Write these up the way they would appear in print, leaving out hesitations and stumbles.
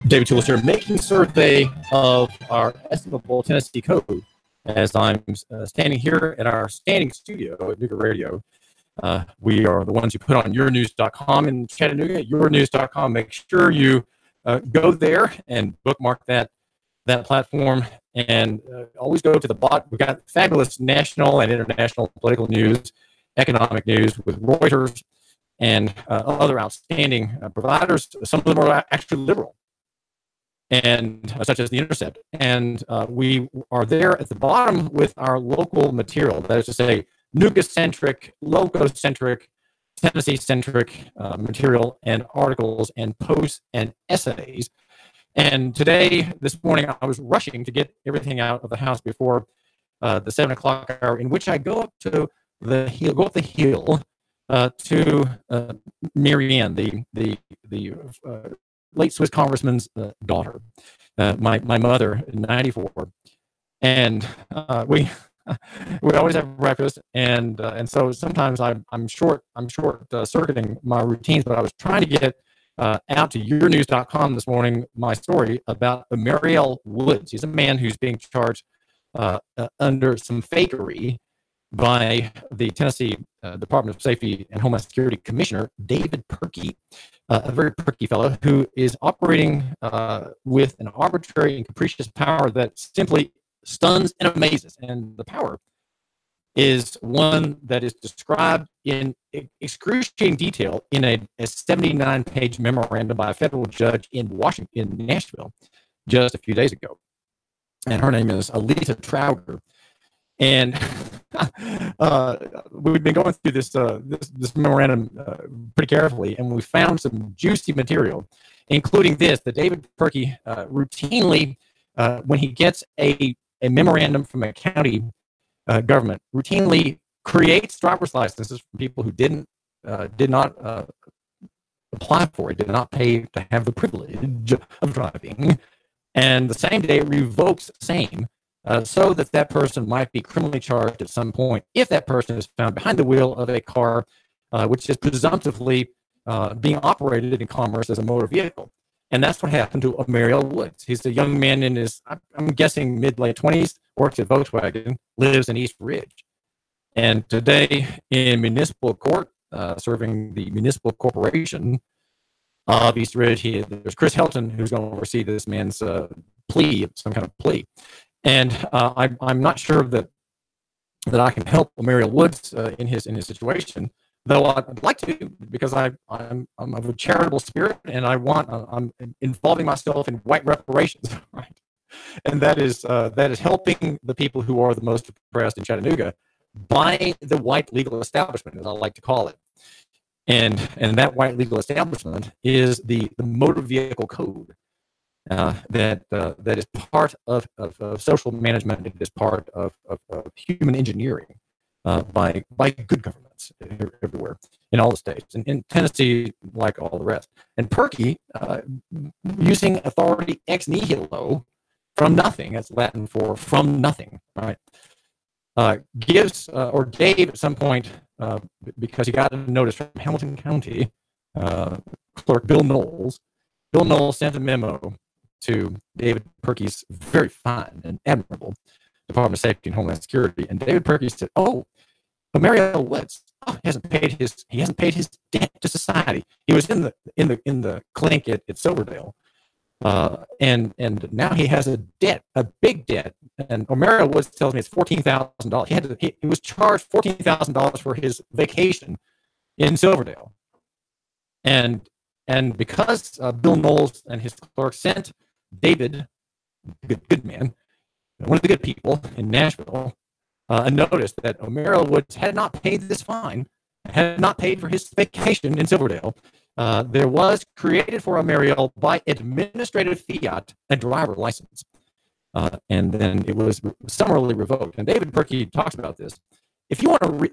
David Tools here, making survey of our estimable Tennessee code as I'm standing here at our standing studio at Nuka Radio. We are the ones who put on yournews.com in Chattanooga, yournews.com. Make sure you go there and bookmark that platform, and always go to the bot. We've got fabulous national and international political news, economic news with Reuters and other outstanding providers. Some of them are actually liberal, and such as The Intercept. And we are there at the bottom with our local material. That is to say, Nuka-centric, loco-centric, Tennessee-centric material and articles and posts and essays. And today, this morning, I was rushing to get everything out of the house before the 7 o'clock hour, in which I go up to the hill, to Mary Ann, the late Swiss congressman's daughter, my mother, 94, and we always have breakfast, and so sometimes I'm short circuiting my routines, but I was trying to get out to yournews.com this morning my story about Mariel Woods. He's a man who's being charged under some fakery by the Tennessee Department of Safety and Homeland Security Commissioner, David Perky, a very perky fellow who is operating with an arbitrary and capricious power that simply stuns and amazes. And the power is one that is described in excruciating detail in a 79-page memorandum by a federal judge in Nashville, just a few days ago. And her name is Alita Trauger. And we've been going through this memorandum pretty carefully, and we found some juicy material, including this: that David Perky routinely, when he gets a memorandum from a county government, routinely creates driver's licenses for people who did not apply for it, did not pay to have the privilege of driving, and the same day revokes same. So that person might be criminally charged at some point if that person is found behind the wheel of a car which is presumptively being operated in commerce as a motor vehicle. And that's what happened to Mariel Woods. He's a young man in his, I'm guessing, mid-late 20s, works at Volkswagen, lives in East Ridge. And today in municipal court, serving the municipal corporation of East Ridge, there's Chris Helton, who's going to oversee this man's plea, some kind of plea. And I'm not sure that I can help Mariel Woods in his situation, though I'd like to, because I'm of a charitable spirit, and I'm involving myself in white reparations, right? And that is helping the people who are the most oppressed in Chattanooga by the white legal establishment, as I like to call it. And that white legal establishment is the motor vehicle code. That is part of social management. It is part of human engineering by good governments everywhere in all the states, and in Tennessee, like all the rest. And Perky, using authority ex nihilo, from nothing, that's Latin for from nothing, right? Gives or gave at some point, because he got a notice from Hamilton County clerk Bill Knowles. Bill Knowles sent a memo to David Perky's very fine and admirable Department of Safety and Homeland Security, and David Perky said, "Oh, but Mariel Woods, he hasn't paid his debt to society. He was in the clink at Silverdale, and now he has a debt, a big debt." And Mariel Woods tells me it's $14,000. He was charged $14,000 for his vacation in Silverdale, and because Bill Knowles and his clerk sent David, good man, one of the good people in Nashville, a notice that Mariel Woods had not paid this fine, had not paid for his vacation in Silverdale. There was created for Mariel by administrative fiat a driver license, and then it was summarily revoked. And David Perky talks about this. If you want to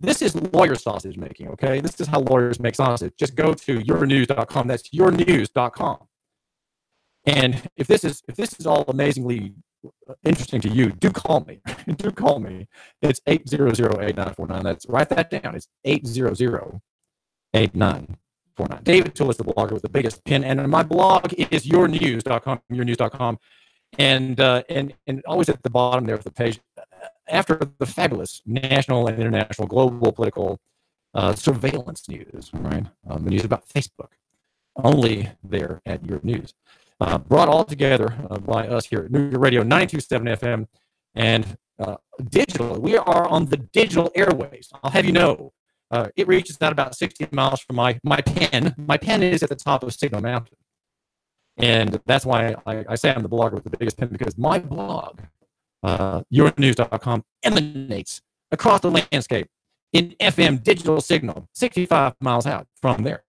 this is lawyer sausage making, okay? This is how lawyers make sausage. Just go to yournews.com. That's yournews.com. And if this is all amazingly interesting to you, do call me. Do call me. It's 800-8949. Write that down. It's 800-8949. 8849. David Tool is the blogger with the biggest pin, and my blog is yournews.com, and always at the bottom there of the page, after the fabulous national and international global political surveillance news, right? The news about Facebook, only there at Your News. Brought all together by us here at New York Radio 92.7 FM and digital. We are on the digital airways. I'll have you know, it reaches out about 60 miles from my pen. My pen is at the top of Signal Mountain. And that's why I say I'm the blogger with the biggest pen, because my blog, yournews.com, emanates across the landscape in FM digital signal, 65 miles out from there.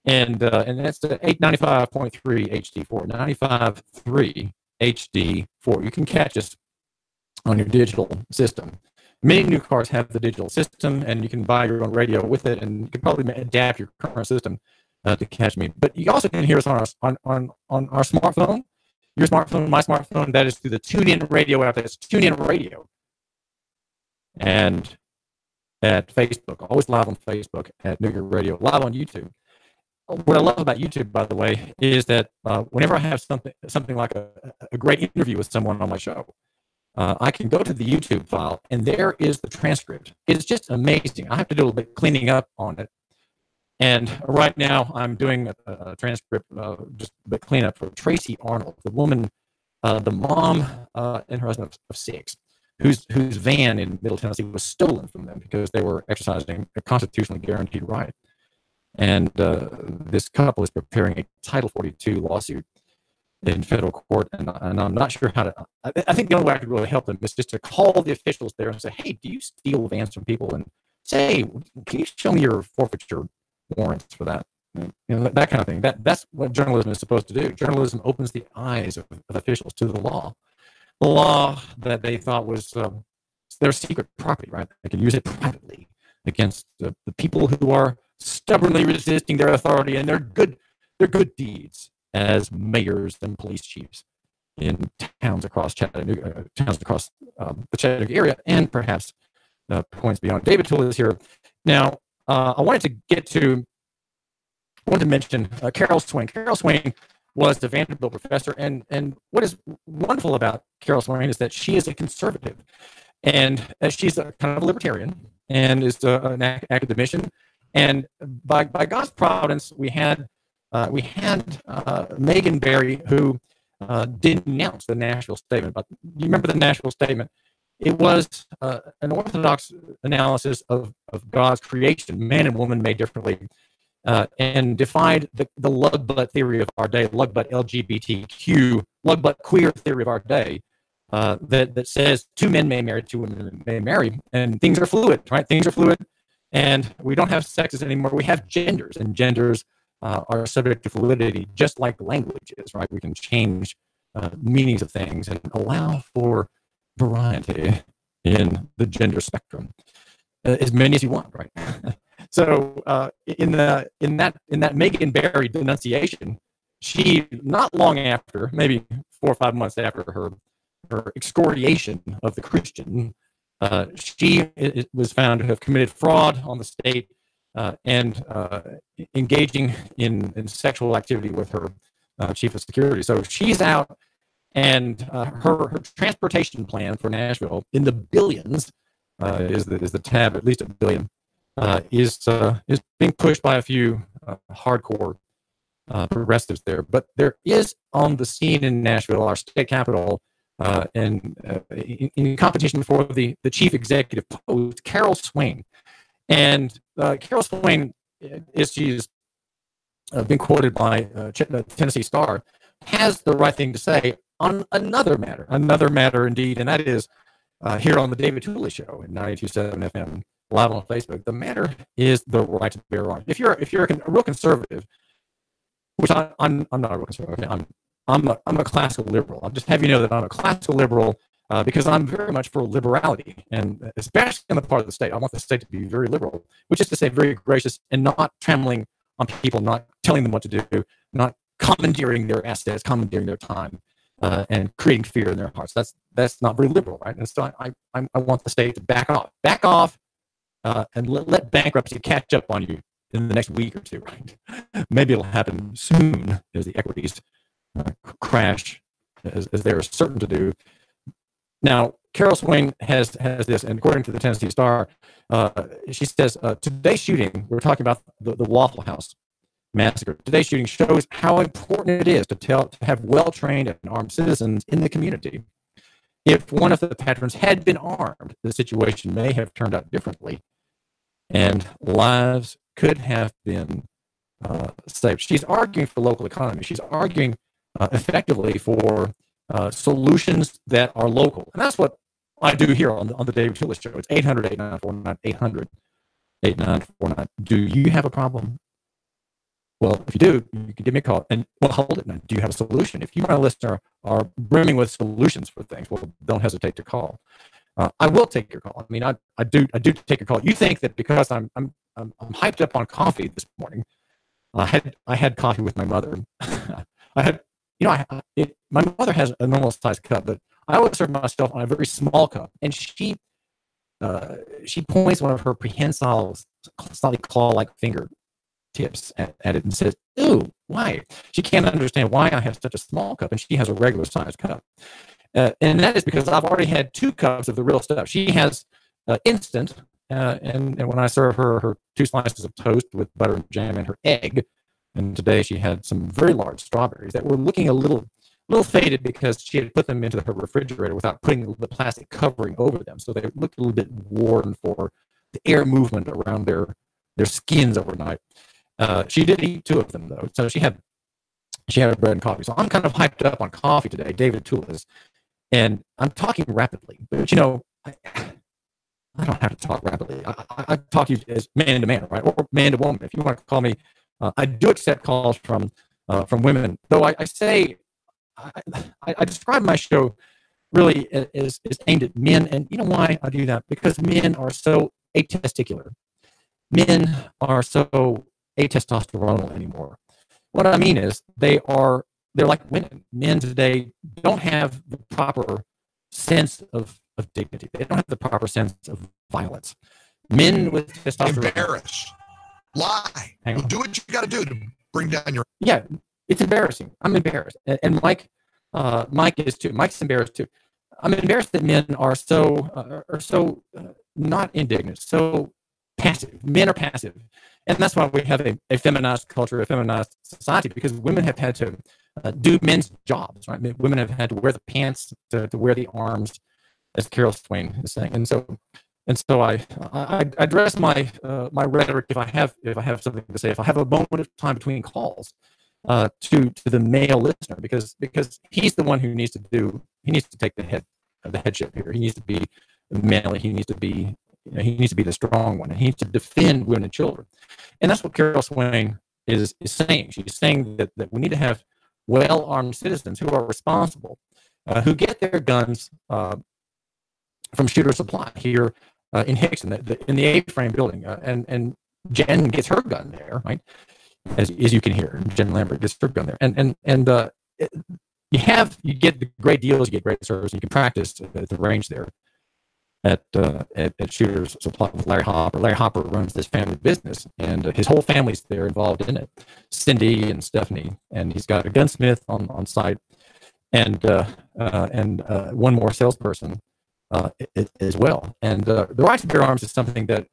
And that's the 895.3 HD4, 95.3 HD4. You can catch us on your digital system. Many new cars have the digital system, and you can buy your own radio with it, and you can probably adapt your current system to catch me. But you also can hear us on our smartphone, your smartphone, my smartphone. That is through the TuneIn Radio app. That's TuneIn Radio. And at Facebook, always live on Facebook at New York Radio, live on YouTube. What I love about YouTube, by the way, is that whenever I have something like a great interview with someone on my show, I can go to the YouTube file, and there is the transcript. It's just amazing. I have to do a little bit cleaning up on it. And right now, I'm doing a transcript, just the cleanup for Tracy Arnold, the woman, the mom and her husband of 6, whose van in Middle Tennessee was stolen from them because they were exercising a constitutionally guaranteed right. And this couple is preparing a Title 42 lawsuit in federal court, and I'm not sure how to. I think the only way I could really help them is just to call the officials there and say, "Hey, do you steal vans from people?" And say, "Can you show me your forfeiture warrants for that?" That kind of thing. That's what journalism is supposed to do. Journalism opens the eyes of officials to the law that they thought was their secret property, right? They can use it privately against the people who are stubbornly resisting their authority and their good deeds as mayors and police chiefs in towns across Chattanooga, the Chattanooga area, and perhaps points beyond. David Tool is here. Now, I wanted to mention Carol Swain. Carol Swain was the Vanderbilt professor, and what is wonderful about Carol Swain is that she is a conservative, and she's a kind of a libertarian, and is an academician. And by God's providence, we had Megan Barry, who denounced the Nashville statement. But you remember the Nashville statement? It was an orthodox analysis of God's creation, man and woman made differently, and defied the lug butt theory of our day, lug butt LGBTQ, lug butt queer theory of our day, that says 2 men may marry, 2 women may marry, and things are fluid, right? Things are fluid. And we don't have sexes anymore. We have genders, and genders are subject to fluidity, just like language is, right? We can change meanings of things and allow for variety in the gender spectrum, as many as you want, right? So in that Megan Barry denunciation, she, not long after, maybe 4 or 5 months after her excoriation of the Christian, she was found to have committed fraud on the state and engaging in sexual activity with her chief of security. So she's out, and her transportation plan for Nashville in the billions is the tab, at least $1 billion, is being pushed by a few hardcore progressives there. But there is on the scene in Nashville, our state capital, and in competition for the chief executive post, Carol Swain. And Carol Swain, she's been quoted by Tennessee Star, has the right thing to say on another matter indeed, and that is here on the David Tooley Show at 92.7 FM, live on Facebook. The matter is the right to bear arms. If you're a real conservative, which I'm not a real conservative, I'm a classical liberal. I'll just have you know that I'm a classical liberal because I'm very much for liberality, and especially in the part of the state. I want the state to be very liberal, which is to say very gracious and not trampling on people, not telling them what to do, not commandeering their assets, commandeering their time, and creating fear in their hearts. That's not very liberal, right? And so I want the state to back off, and let bankruptcy catch up on you in the next week or two, right? Maybe it'll happen soon as the equities crash, as they're certain to do. Now, Carol Swain has this, and according to the Tennessee Star, she says, today's shooting, we're talking about the Waffle House massacre. Today's shooting shows how important it is to have well-trained and armed citizens in the community. If one of the patrons had been armed, the situation may have turned out differently, and lives could have been saved. She's arguing for local economy. She's arguing effectively for solutions that are local. And that's what I do here on the David Tullis Show. It's 800-8949, 800-8949. Do you have a problem? Well, if you do, you can give me a call. And, well, hold it now. Do you have a solution? If you, my listener, are brimming with solutions for things, well, don't hesitate to call. I will take your call. I mean, I do take your call. You think that because I'm hyped up on coffee this morning, I had coffee with my mother. My mother has a normal sized cup, but I always serve myself on a very small cup, and she points one of her prehensile, slightly claw-like finger tips at it and says, "Ooh, why?" She can't understand why I have such a small cup, and she has a regular sized cup, and that is because I've already had 2 cups of the real stuff. She has instant, and when I serve her 2 slices of toast with butter and jam and her egg. And today she had some very large strawberries that were looking a little faded because she had put them into her refrigerator without putting the plastic covering over them. So they looked a little bit worn for the air movement around their skins overnight. She did eat 2 of them, though. So she had a bread and coffee. So I'm kind of hyped up on coffee today, David Tullis. And I'm talking rapidly. But, I don't have to talk rapidly. I talk to you as man to man, right? Or man to woman. If you want to call me, I do accept calls from women, though I say I describe my show really as aimed at men, and you know why I do that? Because men are so atesticular. Men are so atestosteronal anymore. What I mean is they're like women. Men today don't have the proper sense of dignity. They don't have the proper sense of violence. Men with testosterone. Embarrassed. Lie. Do what you got to do to bring down your. Yeah, it's embarrassing. I'm embarrassed, and Mike is too. Mike's embarrassed too. I'm embarrassed that men are so not indignant, so passive. Men are passive, and that's why we have a feminized culture, a feminized society, because women have had to do men's jobs. Right? Women have had to wear the pants, to wear the arms, as Carol Swain is saying, and so I address my rhetoric if I have something to say, if I have a moment of time between calls to the male listener, because he's the one who needs to take the headship here. He needs to be manly. He needs to be the strong one, and he needs to defend women and children. And that's what Carol Swain is saying. She's saying that we need to have well-armed citizens who are responsible, who get their guns from Shooter Supply here in Hickson, in the A-frame building, and Jen gets her gun there, right? As you can hear, Jen Lambert gets her gun there, and you get the great deals, you get great service, and you can practice at the range there at Shooter's Supply with Larry Hopper. Larry Hopper runs this family business, and his whole family's there involved in it. Cindy and Stephanie, and he's got a gunsmith on site, and one more salesperson as well. And the right to bear arms is something that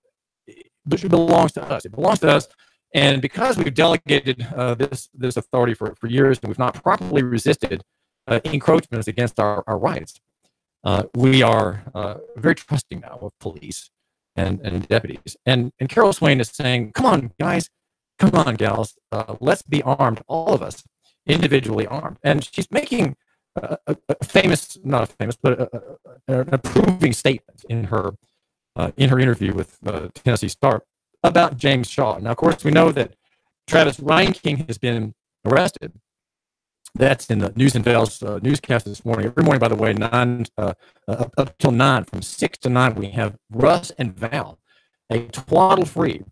belongs to us. It belongs to us, and because we've delegated this authority for years, and we've not properly resisted encroachments against our rights, we are very trusting now of police and deputies. And Carol Swain is saying, "Come on, guys, come on, gals, let's be armed, all of us, individually armed." And she's making an approving statement in her interview with Tennessee Star about James Shaw. Now, of course, we know that Travis Reinking has been arrested. That's in the News and Vale's newscast this morning. Every morning, by the way, up till 9, from 6 to 9, we have Russ and Val, a twaddle-free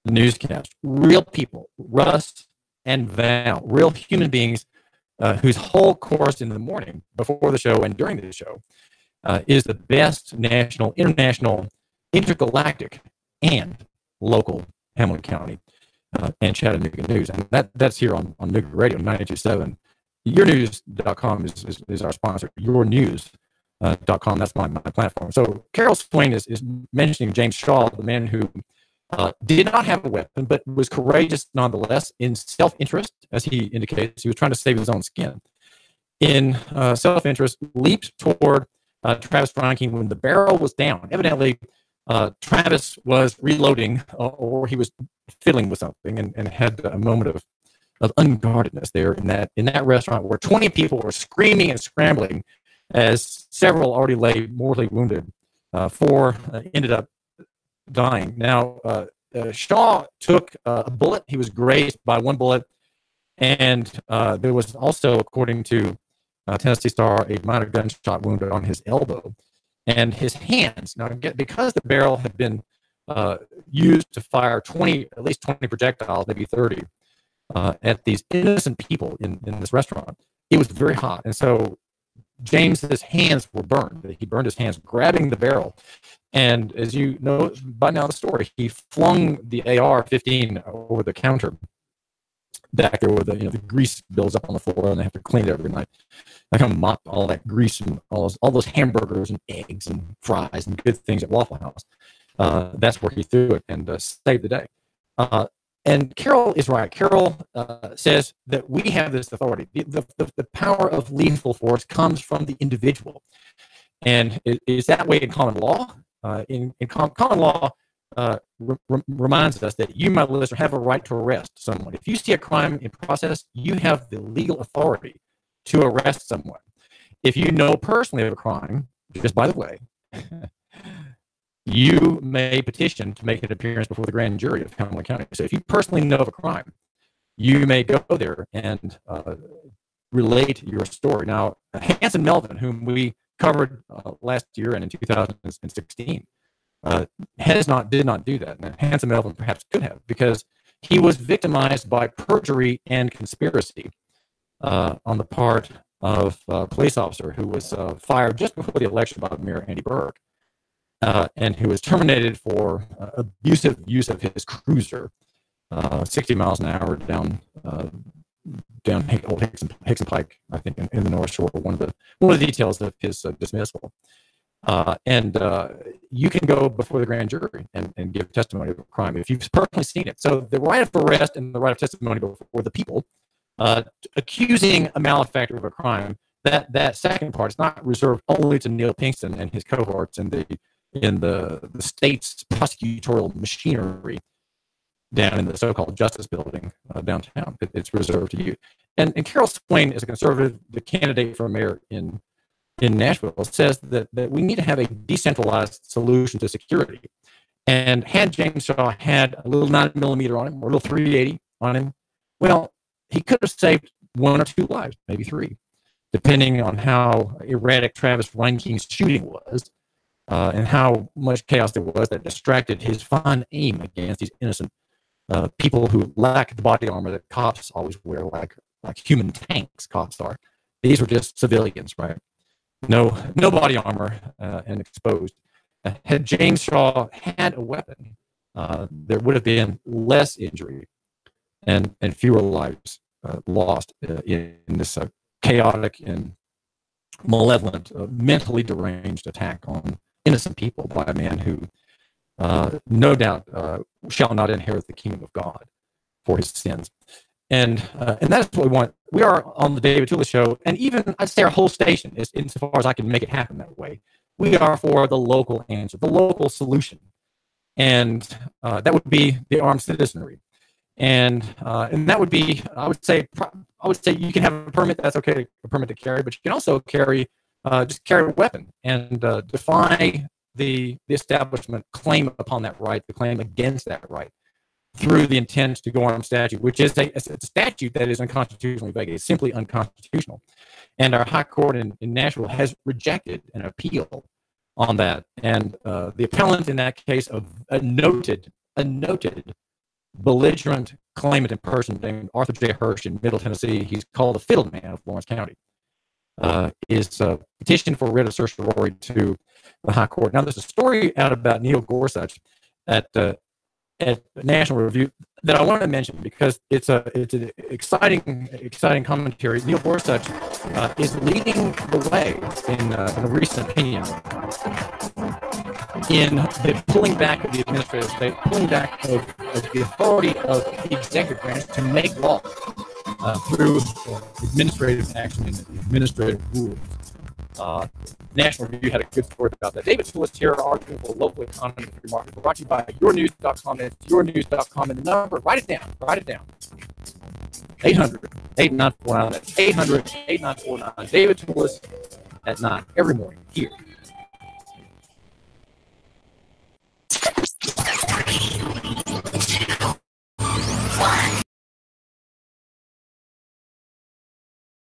newscast. Real people, Russ and Val, real human beings whose whole course in the morning, before the show and during the show, is the best national, international, intergalactic, and local Hamilton County and Chattanooga News. And that's here on Nooga Radio 92.7. YourNews.com is our sponsor. YourNews.com, that's my platform. So Carol Swain is mentioning James Shaw, the man who did not have a weapon, but was courageous nonetheless in self-interest, as he indicates. He was trying to save his own skin. In self-interest, leaped toward Travis Reinking when the barrel was down. Evidently, Travis was reloading, or he was fiddling with something, and had a moment of unguardedness there in that restaurant where 20 people were screaming and scrambling as several already lay mortally wounded. Four ended up dying. Now, Shaw took a bullet. He was grazed by one bullet, and there was also, according to Tennessee Star, a minor gunshot wound on his elbow. And his hands, now because the barrel had been used to fire at least 20 projectiles, maybe 30, at these innocent people in this restaurant, it was very hot. And so James's hands were burned. He burned his hands grabbing the barrel. And as you know by now the story, he flung the AR-15 over the counter back there where the grease builds up on the floor and they have to clean it every night. I kind of mop all that grease and all those hamburgers and eggs and fries and good things at Waffle House. That's where he threw it and saved the day. And Carol is right. Carol says that we have this authority. The power of lethal force comes from the individual. And it is that way in common law. Common law reminds us that you, my listener, have a right to arrest someone. If you see a crime in process, you have the legal authority to arrest someone. If you know personally of a crime, just by the way, you may petition to make an appearance before the grand jury of Hamilton County. So if you personally know of a crime, you may go there and relate your story. Now, Hanson Melvin, whom we covered last year and in 2016, did not do that. And Hanson Melvin perhaps could have, because he was victimized by perjury and conspiracy on the part of a police officer who was fired just before the election by Mayor Andy Burke, and who was terminated for abusive use of his cruiser, 60 miles an hour down Old Hickson Pike, I think, in the North Shore. One of the details of his dismissal. And you can go before the grand jury and give testimony of a crime if you've personally seen it. So the right of arrest and the right of testimony before the people accusing a malefactor of a crime, that second part is not reserved only to Neil Pinkston and his cohorts in the state's prosecutorial machinery down in the so-called Justice Building downtown. It's reserved to you. And Carol Swain is a conservative, the candidate for mayor in Nashville, says that we need to have a decentralized solution to security. And had James Shaw had a little 9mm on him or a little 380 on him, well, he could have saved one or two lives, maybe three, depending on how erratic Travis Reinking's shooting was and how much chaos there was that distracted his fine aim against these innocent people who lack the body armor that cops always wear, like human tanks cops are. These were just civilians, right? No body armor and exposed. Had James Shaw had a weapon, there would have been less injury and fewer lives lost in this chaotic and malevolent, mentally deranged attack on innocent people by a man who no doubt shall not inherit the kingdom of God for his sins. And that's what we want. We are on the David Tula Show, and even I'd say our whole station is, insofar as I can make it happen that way, we are for the local answer, the local solution, and that would be the armed citizenry, and that would be, I would say you can have a permit. That's okay, a permit to carry, but you can also carry just carry a weapon and defy the establishment claim upon that right, the claim against that right, through the intent to go armed statute, which is a statute that is unconstitutionally vague. It's simply unconstitutional. And our high court in Nashville has rejected an appeal on that. And the appellant in that case, of a noted belligerent claimant in person named Arthur J. Hirsch in Middle Tennessee, he's called the Fiddle Man of Lawrence County, is petitioned for writ of certiorari to the high court. Now, there's a story out about Neil Gorsuch at at National Review that I wanted to mention because it's an exciting commentary. Neil Gorsuch is leading the way in a recent opinion in the pulling back of the administrative state, pulling back of the authority of the executive branch to make law through administrative action and administrative rules. National Review had a good story about that. David Phillips here, arguing for local economy and free market. Brought to you by yournews.com. It's yournews.com. And the number, write it down. 800-8949. That's 800-8949. David Phillips at 9 every morning here